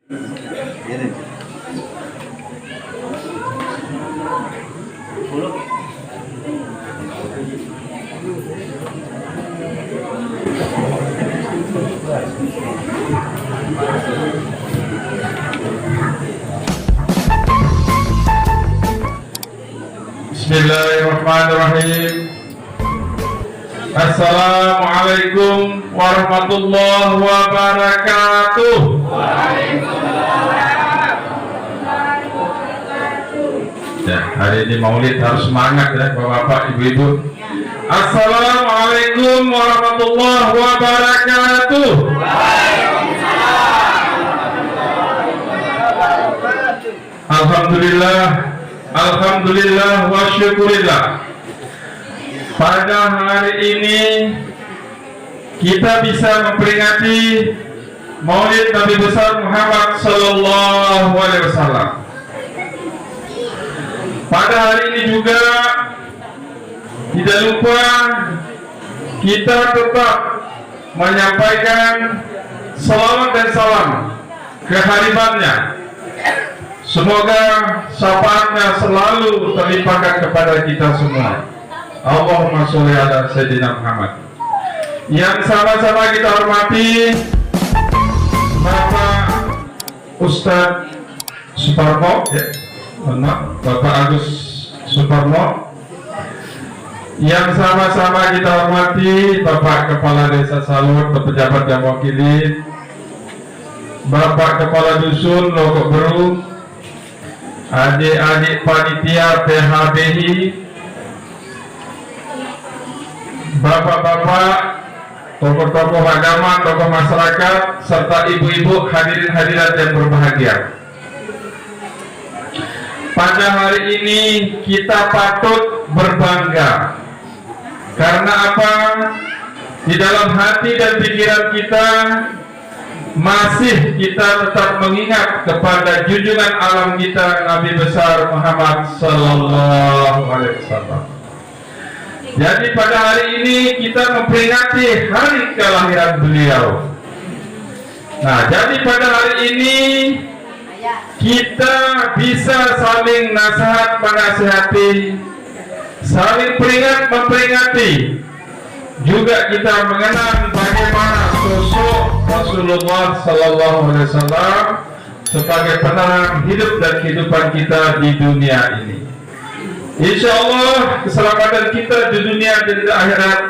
Bismillahirrahmanirrahim. Assalamualaikum warahmatullahi wabarakatuh. Ya, hari ini Maulid harus semangat ya Bapak-bapak, Ibu-ibu. Assalamualaikum warahmatullahi wabarakatuh. Alhamdulillah wa syukurillah. Pada hari ini kita bisa memperingati Maulid Nabi besar Muhammad sallallahu alaihi wasallam. Pada hari ini juga tidak lupa kita tetap menyampaikan salawat dan salam kehadirannya. Semoga syafaatnya selalu terlimpahkan kepada kita semua. Allahumma sholli ala Sayyidina Muhammad. Yang sama-sama kita hormati Bapak Ustadz Suparmo, ya, Bapak Agus Suparmo. Yang sama-sama kita hormati Bapak Kepala Desa Salur, pejabat dan wakili, Bapak Kepala Dusun Logok Beru, adik-adik panitia PHBI, bapak-bapak, tokoh-tokoh agama, tokoh masyarakat, serta ibu-ibu hadirin hadirat yang berbahagia. Pada hari ini kita patut berbangga. Karena apa? Di dalam hati dan pikiran kita masih kita tetap mengingat kepada junjungan alam kita Nabi besar Muhammad sallallahu alaihi wasallam. Jadi pada hari ini kita memperingati hari kelahiran beliau. Nah, jadi pada hari ini kita bisa saling nasihat menasihati, saling peringat memperingati. Juga kita mengenal bagaimana sosok Rasulullah sallallahu alaihi wasallam sebagai penerang hidup dan kehidupan kita di dunia ini. Insya Allah keselamatan kita di dunia dan di akhirat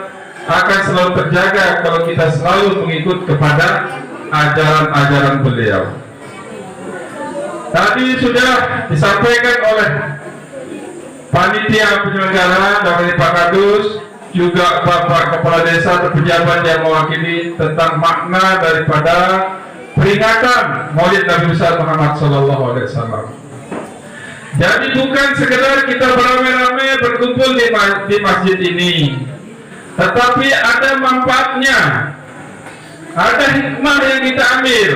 akan selalu terjaga kalau kita selalu mengikut kepada ajaran-ajaran beliau. Tadi sudah disampaikan oleh panitia penyelenggara dari Pak Kadus, juga Bapak Kepala Desa atau pejabat yang mewakili tentang makna daripada peringatan Maulid Nabi besar Muhammad sallallahu alaihi wasallam. Jadi bukan sekedar kita beramai-ramai berkumpul di masjid ini, tetapi ada manfaatnya, ada hikmah yang kita ambil,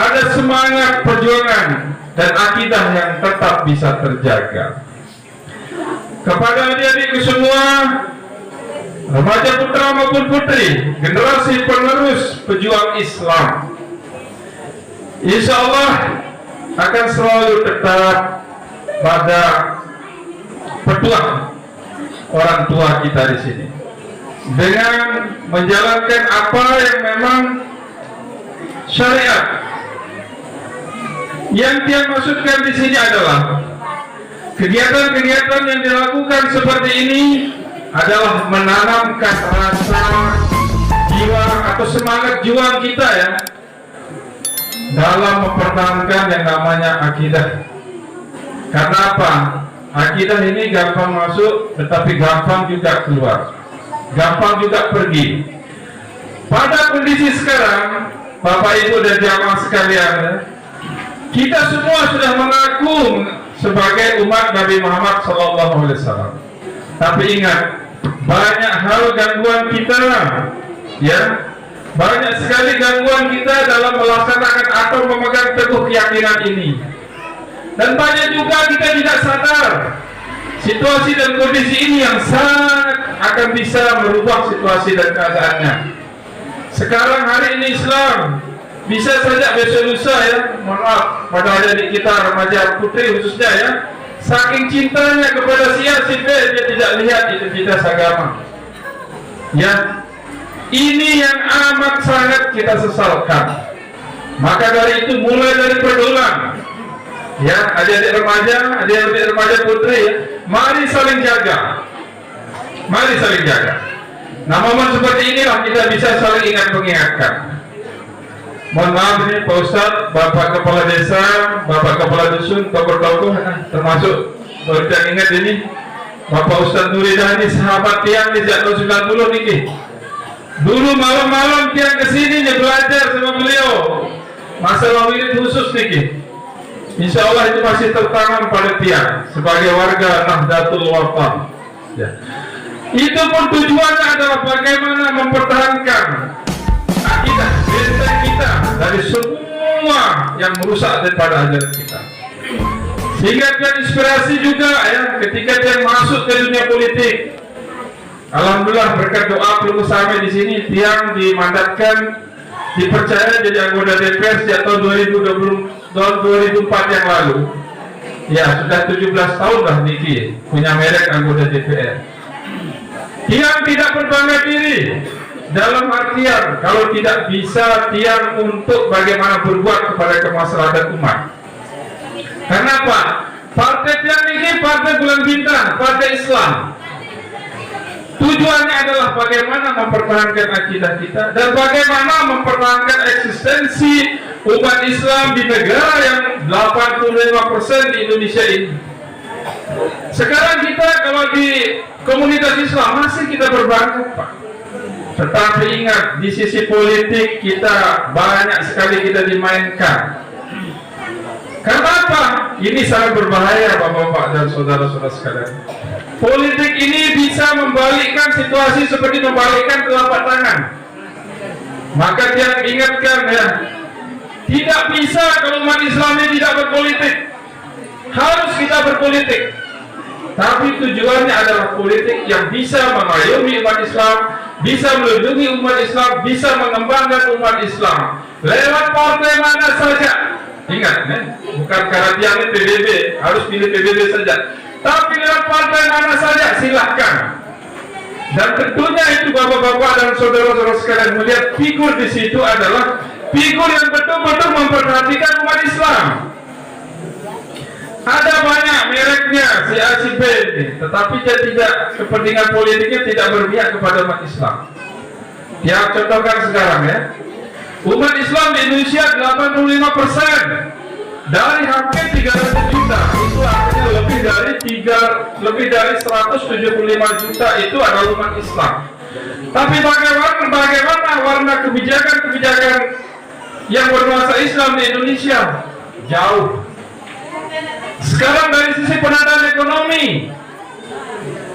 ada semangat perjuangan dan akidah yang tetap bisa terjaga. Kepada adik-adikku semua, remaja putra maupun putri, generasi penerus pejuang Islam, insya Allah akan selalu tetap pada petuah orang tua kita di sini dengan menjalankan apa yang memang syariat. Yang dia maksudkan di sini adalah kegiatan-kegiatan yang dilakukan seperti ini adalah menanamkan rasa jiwa atau semangat juang kita ya dalam mempertahankan yang namanya akidah. Karena apa? Akidah ini gampang masuk tetapi gampang juga keluar, gampang juga pergi. Pada kondisi sekarang Bapak Ibu dan jamaah sekalian, kita semua sudah mengaku sebagai umat Nabi Muhammad SAW. Tapi ingat, banyak hal gangguan kita, ya, banyak sekali gangguan kita dalam melaksanakan atau memegang teguh keyakinan ini. Dan banyak juga kita tidak sadar situasi dan kondisi ini yang sangat akan bisa merubah situasi dan keadaannya. Sekarang hari ini Islam bisa saja besok lusa ya, mohon maaf pada adik kita remaja putri khususnya ya, saking cintanya kepada si A si B dia tidak lihat identitas agama. Ya, ini yang amat sangat kita sesalkan. Maka dari itu mulai dari pergaulan, ya adik-adik remaja putri ya, mari saling jaga, mari saling jaga. Nah momen seperti inilah kita bisa saling ingat mengingatkan. Mohon maaf ini Pak Ustadz, Bapak Kepala Desa, Bapak Kepala Dusun, tokoh-tokoh termasuk baru kita ingat ini Bapak Ustadz Nuridah ini sahabat tiang sejak tahun 90 nih. Dulu malam-malam tiang kesini nih belajar sama beliau masalah wirid khusus nih. Insya Allah itu masih tertanam pada tiang sebagai warga Nahdlatul Wathon. Ya. Itu pun tujuannya adalah bagaimana mempertahankan akidah benteng kita dari semua yang merusak daripada ajaran kita. Sehingga dia inspirasi juga ya ketika dia masuk ke dunia politik. Alhamdulillah berkat doa peluk sampai di sini tiang dimandatkan dipercaya jadi anggota DPR sejak tahun 2004 yang lalu. Ya sudah 17 tahun lah Niki punya merek anggota DPR. Tiang tidak berbangga diri dalam artian kalau tidak bisa tiang untuk bagaimana berbuat kepada kemaslahatan umat. Kenapa? Partai tiang ini partai bulan bintang, partai Islam. Tujuannya adalah bagaimana mempertahankan akidah kita dan bagaimana mempertahankan eksistensi umat Islam di negara yang 85% di Indonesia ini. Sekarang kita kalau di komunitas Islam masih kita berbangga, Pak. Tetapi ingat di sisi politik kita banyak sekali kita dimainkan. Kenapa? Ini sangat berbahaya Bapak-bapak dan saudara-saudara sekalian. Politik ini bisa membalikkan situasi seperti membalikkan telapak tangan. Maka dia ingatkan ya, tidak bisa kalau umat Islam ini tidak berpolitik. Harus kita berpolitik. Tapi tujuannya adalah politik yang bisa mengayomi umat Islam, bisa melindungi umat Islam, bisa mengembangkan umat Islam lewat partai mana saja. Ingat, bukan karena dia ini PBB, harus pilih PBB saja. Tapi lewat partai mana saja silahkan. Dan tentunya itu bapak-bapak dan saudara-saudara sekalian melihat figur di situ adalah figur yang betul-betul memperhatikan umat Islam. Ada banyak mereknya si A si B ini, tetapi dia tidak kepentingan politiknya tidak berpihak kepada umat Islam. Ya contohkan sekarang ya, umat Islam di Indonesia 85% dari hampir 300 juta, itu artinya lebih dari 175 juta itu adalah umat Islam. Tapi bagaimana warna kebijakan yang bernuansa Islam di Indonesia? Jauh. Sekarang dari sisi penadaan ekonomi,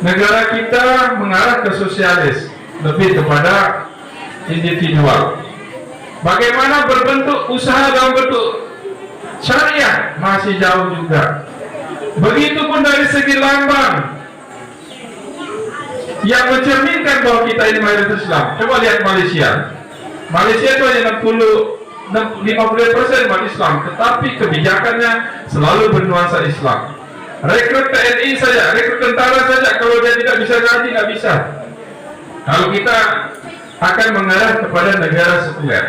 negara kita mengarah ke sosialis, lebih kepada individual. Bagaimana berbentuk usaha dalam bentuk syariah masih jauh juga. Begitupun dari segi lambang yang mencerminkan bahwa kita ini mayoritas Islam. Coba lihat Malaysia. Malaysia itu hanya 50% umat Islam, tetapi kebijakannya selalu bernuansa Islam. Rekrut TNI saja, rekrut tentara saja, kalau dia tidak bisa ngaji nggak bisa. Kalau kita akan mengarah kepada negara sekuler.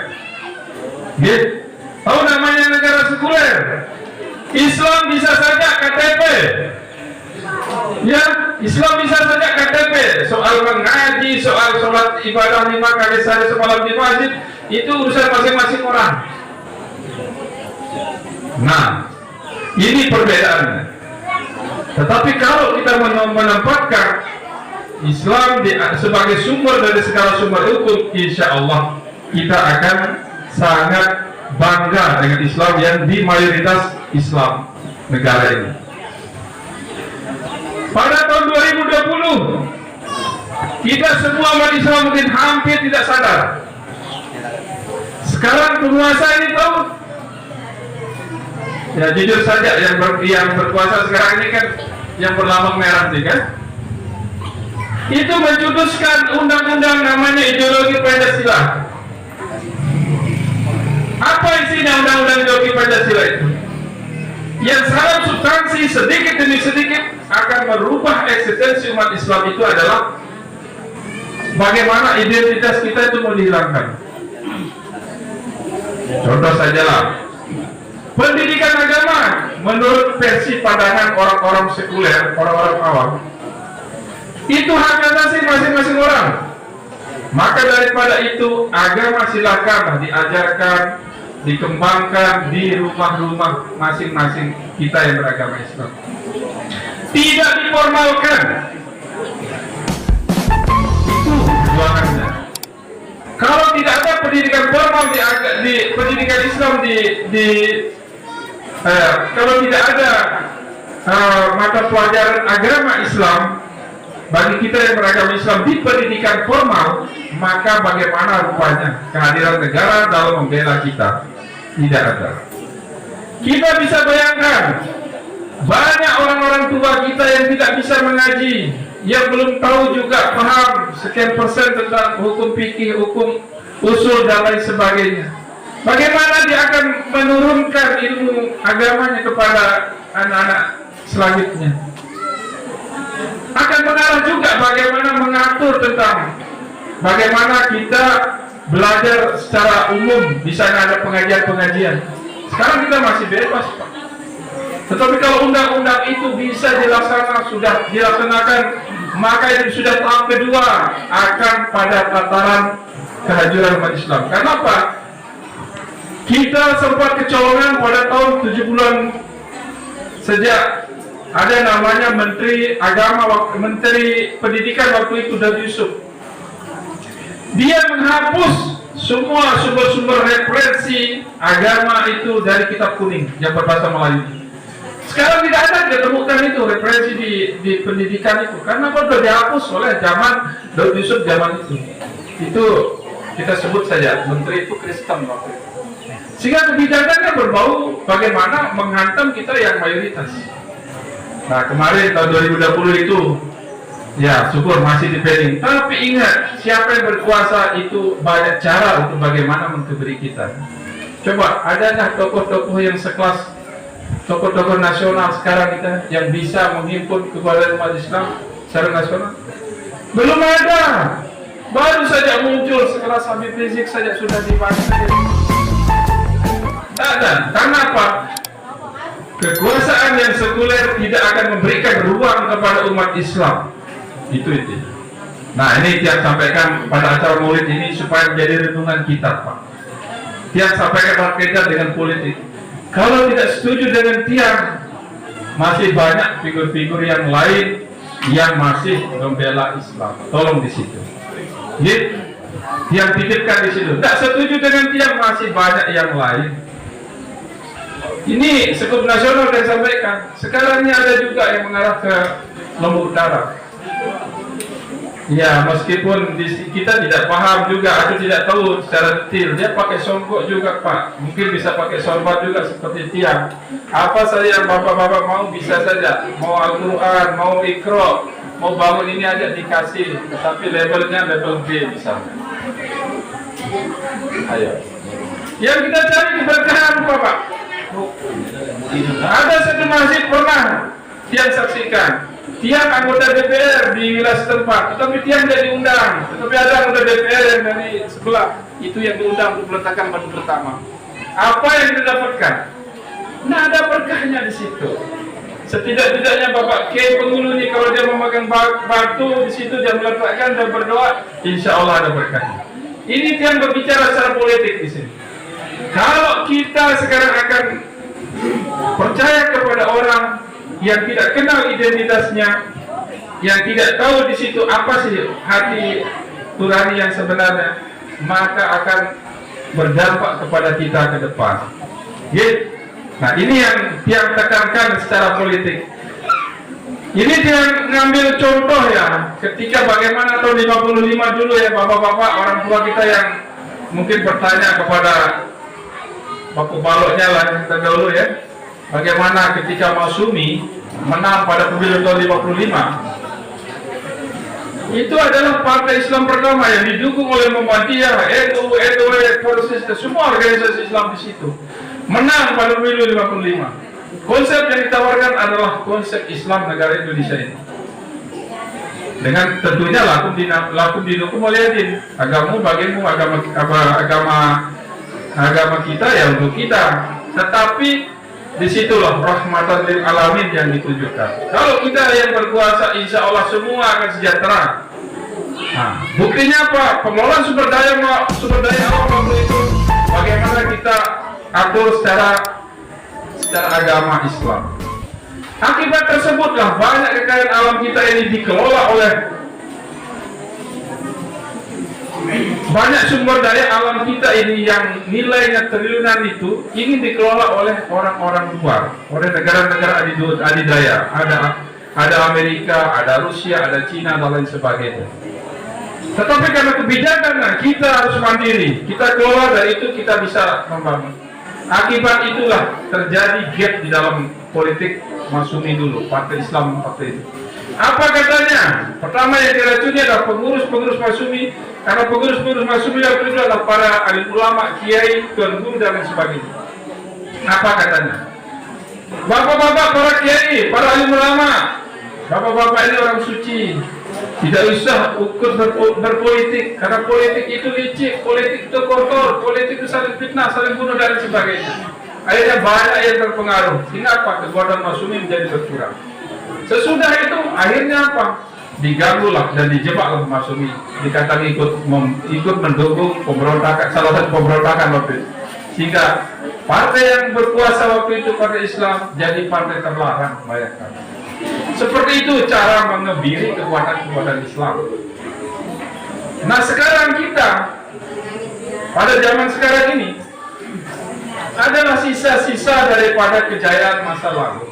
Tahu namanya negara sekuler? Islam bisa saja KTP. Ya, Islam bisa saja KTP. Soal mengaji, soal sholat ibadah 5 kali sehari semalam di masjid, itu urusan masing-masing orang. Nah, ini perbedaannya. Tetapi kalau kita menempatkan Islam sebagai sumber dari segala sumber hukum, insya Allah kita akan sangat bangga dengan Islam yang di mayoritas Islam negara ini. Pada tahun 2020 kita semua umat Islam mungkin hampir tidak sadar. Sekarang penguasa ini tahu. Ya jujur saja yang berkuasa sekarang ini kan yang berlambang merah nih kan. Itu mencetuskan undang-undang namanya ideologi Pancasila. Apa isinya undang-undang ideologi Pancasila itu? Yang salah substansi sedikit demi sedikit akan merubah eksistensi umat Islam itu adalah bagaimana identitas kita itu mau dihilangkan. Contoh sajalah, pendidikan agama menurut versi pandangan orang-orang sekuler, orang-orang awam, itu hak asasi masing-masing orang. Maka daripada itu agama silakan diajarkan, dikembangkan di rumah-rumah masing-masing kita yang beragama Islam. Tidak diformalkan. Itu tujuannya. Kalau tidak ada pendidikan formal di pendidikan Islam kalau tidak ada mata pelajaran agama Islam bagi kita yang beragama Islam di pendidikan formal, maka bagaimana rupanya kehadiran negara dalam membela kita? Tidak ada. Kita bisa bayangkan banyak orang-orang tua kita yang tidak bisa mengaji, yang belum tahu juga paham sekian persen tentang hukum fikih, hukum usul dan lain sebagainya. Bagaimana dia akan menurunkan ilmu agamanya kepada anak-anak selanjutnya? Akan mengarah juga bagaimana mengatur tentang bagaimana kita belajar secara umum. Di sana ada pengajian-pengajian. Sekarang kita masih bebas, Pak. Tetapi kalau undang-undang itu bisa dilaksanakan, maka itu sudah tahap kedua akan pada tataran kehancuran umat Islam. Kenapa? Kita sempat kecolongan pada tahun 70-an sejak ada namanya Menteri Agama, Menteri Pendidikan waktu itu, Daud Yusuf. Dia menghapus semua sumber-sumber referensi agama itu dari kitab kuning yang berbahasa Melayu. Sekarang tidak ada, kita temukan itu referensi di pendidikan itu. Karena sudah dihapus oleh zaman Daud Yusuf zaman itu. Itu kita sebut saja Menteri itu Kristen waktu itu. Sehingga kebijakannya berbau bagaimana menghantam kita yang mayoritas. Nah, kemarin tahun 2020 itu, ya syukur masih dipending. Tapi ingat, siapa yang berkuasa itu banyak cara untuk bagaimana mengkebiri kita. Coba, adakah tokoh-tokoh yang sekelas tokoh-tokoh nasional sekarang kita yang bisa menghimpun kepada umat Islam secara nasional? Belum ada. Baru saja muncul sekelas Habib Rizik saja sudah dibahas. Tak ada. Karena apa? Kekuasaan yang sekuler tidak akan memberikan ruang kepada umat Islam. Itu. Nah, ini Tiang sampaikan pada acara Maulid ini supaya menjadi renungan kita, Pak. Tiang sampaikan berkaitan dengan politik. Kalau tidak setuju dengan Tiang, masih banyak figur-figur yang lain yang masih membela Islam. Tolong di situ. Yang titipkan di situ. Tidak setuju dengan Tiang, masih banyak yang lain. Ini skup nasional yang sampaikan. Sekarang ini ada juga yang mengarah ke Lombok Utara. Ya, meskipun kita tidak paham juga atau tidak tahu secara detail, dia pakai songkok juga, Pak. Mungkin bisa pakai sorban juga seperti Tiang. Apa saja yang bapak-bapak mau bisa saja. Mau Al-Quran, mau Iqra, mau bangun ini aja dikasih. Tapi labelnya label B misalnya. Ayo. Yang kita cari keberkahan, Bapak. Ada satu masjid pernah Tiang saksikan. Tiang anggota DPR di wilayah setempat, tetapi Tiang tidak diundang. Tetapi ada anggota DPR yang dari sebelah itu yang diundang untuk meletakkan batu pertama. Apa yang didapatkan? Nah, ada berkahnya di situ. Setidak-tidaknya Bapak K penghulu ini kalau dia memegang batu di situ dia meletakkan dan berdoa, insya Allah ada berkahnya. Ini Tiang berbicara secara politik di sini. Kalau kita sekarang akan percaya kepada orang yang tidak kenal identitasnya, yang tidak tahu di situ apa sih hati nurani yang sebenarnya, maka akan berdampak kepada kita ke depan. Nah, ini yang Tiang tekankan secara politik. Ini Tiang ngambil contoh ya, ketika bagaimana tahun 55 dulu ya bapak-bapak orang tua kita yang mungkin bertanya kepada bapak baloknya lah terdahulu ya, bagaimana ketika Masyumi menang pada pemilu tahun 55. Itu adalah partai Islam pertama yang didukung oleh Muhammadiyah, NU, NW, Proses, semua organisasi Islam di situ. Menang pada pemilu 55. Konsep yang ditawarkan adalah konsep Islam negara Indonesia ini. Dengan tentunya lakum didukung oleh din. Agamamu bagimu, agama kita ya untuk kita. Tetapi disitulah rahmatan lil alamin yang ditunjukkan. Kalau kita yang berkuasa, insya Allah semua akan sejahtera. Nah, buktinya apa? Pengelolaan sumber daya alam itu bagaimana kita atur secara agama Islam. Akibat tersebutlah banyak kekayaan alam kita ini dikelola oleh banyak sumber daya alam kita ini yang nilainya triliunan itu ingin dikelola oleh orang-orang luar, oleh negara-negara adidaya. Ada Amerika, ada Rusia, ada Cina dan lain sebagainya. Tetapi karena kebijakan kita harus mandiri, kita kelola dari itu kita bisa membangun. Akibat itulah terjadi gap di dalam politik Masyumi dulu, Partai Islam partai itu. Apa katanya? Pertama yang diracuni adalah pengurus Masyumi, karena pengurus Masyumi yang itu adalah para alim ulama, kiai, tuan guru dan lain sebagainya. Apa katanya? Bapak-bapak para kiai, para alim ulama, bapak-bapak ini orang suci, tidak usah ikut berpolitik, karena politik itu licik, politik itu kotor, politik itu saling fitnah, saling bunuh dan sebagainya. Akhirnya banyak yang terpengaruh, sehingga apa? Kekuatan Masyumi menjadi berkurang. Sesudah itu akhirnya apa? Diganggulah dan dijebaklah Masyumi, dikatakan ikut mendukung pemberontakan, salah satu pemberontakan waktu itu. Sehingga partai yang berkuasa waktu itu, Partai Islam, jadi partai terlarang, bayangkan. Seperti itu cara mengebiri kekuatan Islam. Nah sekarang kita, pada zaman sekarang ini, adalah sisa-sisa daripada kejayaan masa lalu.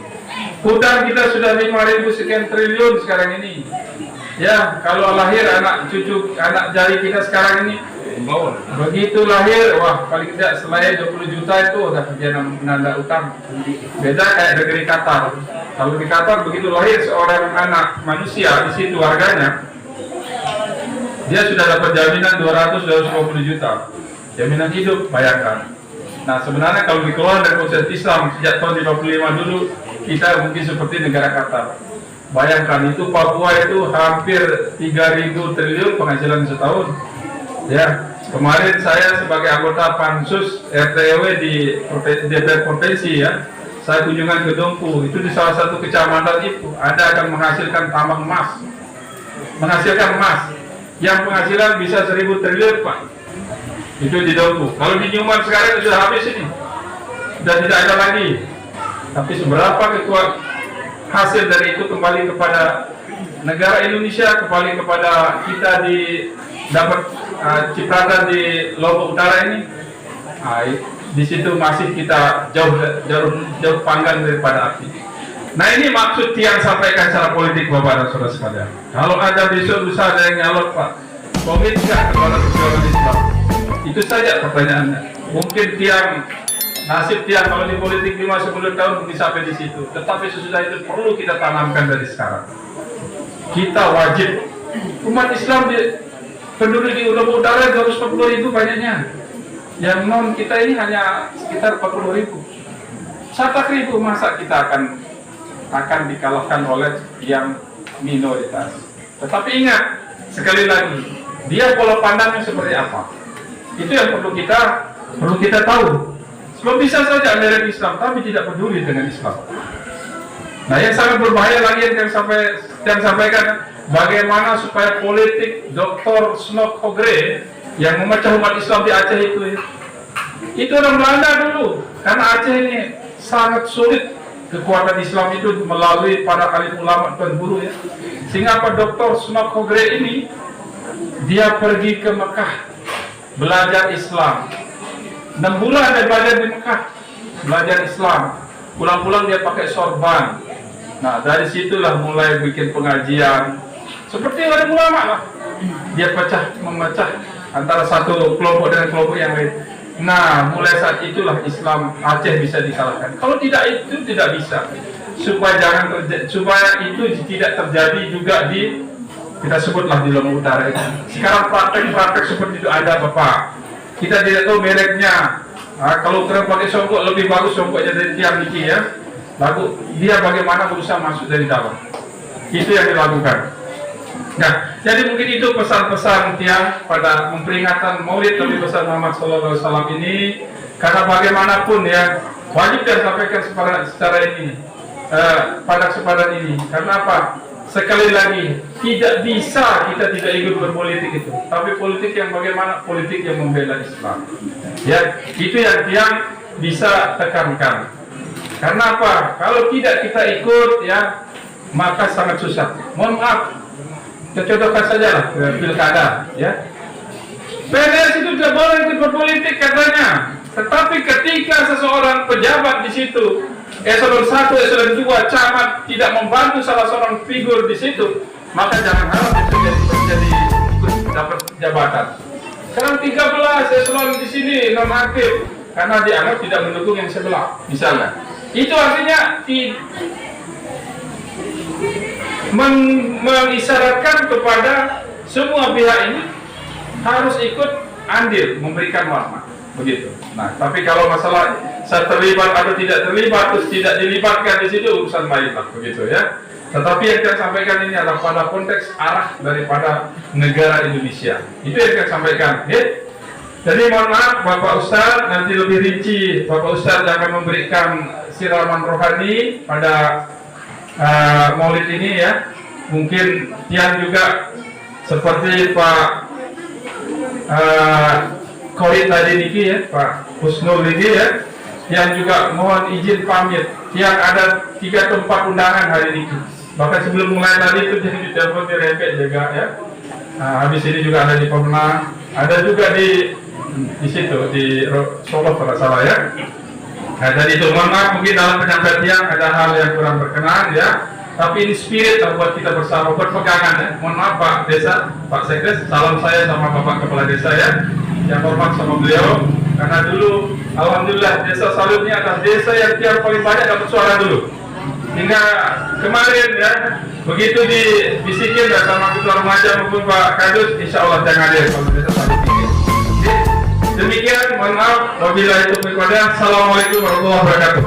Hutang kita sudah 5.000 sekian triliun sekarang ini. Ya, kalau lahir anak cucu, anak jari kita sekarang ini, begitu lahir, wah paling tidak selain 20 juta itu udah kerja menanda utang. Beda kayak negeri Qatar. Kalau di Qatar begitu lahir seorang anak manusia di situ warganya, dia sudah dapat jaminan 250 juta, jaminan hidup, bayangkan. Nah sebenarnya kalau dikelola dari konsep Islam sejak tahun 55 dulu, kita mungkin seperti negara Qatar. Bayangkan itu Papua itu hampir 3.000 triliun penghasilan setahun. Ya, kemarin saya sebagai anggota Pansus RTW di DPR Provinsi ya, saya kunjungan ke Dompu, itu di salah satu kecamatan itu ada akan menghasilkan tambang emas, menghasilkan emas yang penghasilan bisa 1.000 triliun Pak. Itu di Dompu. Kalau di Nyuman sekarang sudah habis ini, sudah tidak ada lagi. Tapi seberapa kekuatan hasil dari itu kembali kepada negara Indonesia, kembali kepada kita dapat cipratan di Lombok Utara ini. Di situ masih kita jauh panggang daripada api. Nah ini maksud tiang sampaikan secara politik Bapak dan Saudara sekalian. Kalau ada besok lusa ada yang nyalot Pak, komit nggak kepada perjuangan Islam? Itu saja pertanyaannya. Mungkin nasib tiang kalau di politik 5-10 tahun mungkin sampai di situ. Tetapi sesudah itu perlu kita tanamkan dari sekarang. Kita wajib, umat Islam penduduk di Lombok Utara 240.000 banyaknya. Yang non kita ini hanya sekitar 40.000. 100.000 masa kita akan dikalahkan oleh yang minoritas. Tetapi ingat sekali lagi, dia pola pandangnya seperti apa? Itu yang perlu kita tahu. Sebab bisa saja ada Islam tapi tidak peduli dengan Islam. Nah yang sangat berbahaya lagi yang sampaikan, bagaimana supaya politik Dr. Snok Hogre yang memecah umat Islam di Aceh itu orang Belanda dulu, karena Aceh ini sangat sulit kekuatan Islam itu melalui para alim ulama dan guru ya. Sehingga Pak Dr. Snok Hogre ini dia pergi ke Mekah belajar Islam. 6 bulan dia belajar di Mekah, belajar Islam. Pulang-pulang dia pakai sorban. Nah dari situlah mulai bikin pengajian. Seperti orang ulama lah. Dia memecah antara satu kelompok dengan kelompok yang lain. Nah mulai saat itulah Islam Aceh bisa dikalahkan. Kalau tidak itu tidak bisa. Supaya itu tidak terjadi juga di kita sebutlah di Lombok Utara itu. Sekarang praktek-praktek seperti itu ada Bapak. Kita tidak tahu mereknya. Kalau keren pakai songkok lebih bagus songkoknya dari tiang niki ya. Lalu dia bagaimana berusaha masuk dari dalam. Itu yang dilakukan. Nah, jadi mungkin itu pesan-pesan tiang pada memperingatan Maulid Nabi besar Muhammad SAW ini. Karena bagaimanapun ya wajib dia sampaikan secara ini pada kesempatan ini. Karena apa? Sekali lagi tidak bisa kita tidak ikut berpolitik itu. Tapi politik yang bagaimana? Politik yang membela Islam. Ya, itu yang tiang bisa tekankan. Karena apa? Kalau tidak kita ikut ya maka sangat susah. Mohon maaf, kita contohkan saja lah pilkada ya. PNS itu tidak boleh ikut berpolitik katanya. Tetapi ketika seseorang pejabat di situ, eselon 1, eselon 2, camat tidak membantu salah seorang figur di situ, maka jangan harap itu jadi ikut dapat jabatan. Sekarang 13 eselon di sini non aktif karena dianggap tidak mendukung yang sebelah, misalnya. Itu artinya mengisyaratkan kepada semua pihak ini harus ikut andil memberikan warna, begitu. Nah, tapi kalau masalah saya terlibat atau tidak terlibat terus tidak dilibatkan di situ urusan lain lah, begitu ya. Tetapi yang saya sampaikan ini adalah pada konteks arah daripada negara Indonesia. Itu yang saya sampaikan. Ya. Jadi mohon maaf Bapak Ustadz, nanti lebih rinci Bapak Ustadz akan memberikan siraman rohani pada Maulid ini ya. Mungkin Tian juga seperti Pak Korit tadi niki ya, Pak Husnul niki ya. Tian juga mohon izin pamit. Tian ada 3 tempat undangan hari ini. Bahkan sebelum mulai tadi itu jadi ditelepon direpet juga ya. Habis ini juga ada di Pemna, ada juga di situ di Solo kalau salah ya. Nah, jadi itu mohon maaf mungkin dalam penyampaian Tian ada hal yang kurang berkenan ya. Tapi ini spirit buat kita bersama berpegangan ya. Mohon maaf Pak Desa, Pak Sekdes, salam saya sama Bapak Kepala Desa ya. Yang hormat sama beliau. Karena dulu alhamdulillah Desa Salud ini adalah desa yang tiap paling banyak dapat suara dulu. Hingga kemarin ya, begitu dibisikin ya sama Ketua Remaja maupun Pak Kadus, insya Allah jangan hadir kalau Desa Salud ini. Demikian, mohon maaf. Wabillahi taufiq wal hidayah. Assalamualaikum warahmatullahi wabarakatuh.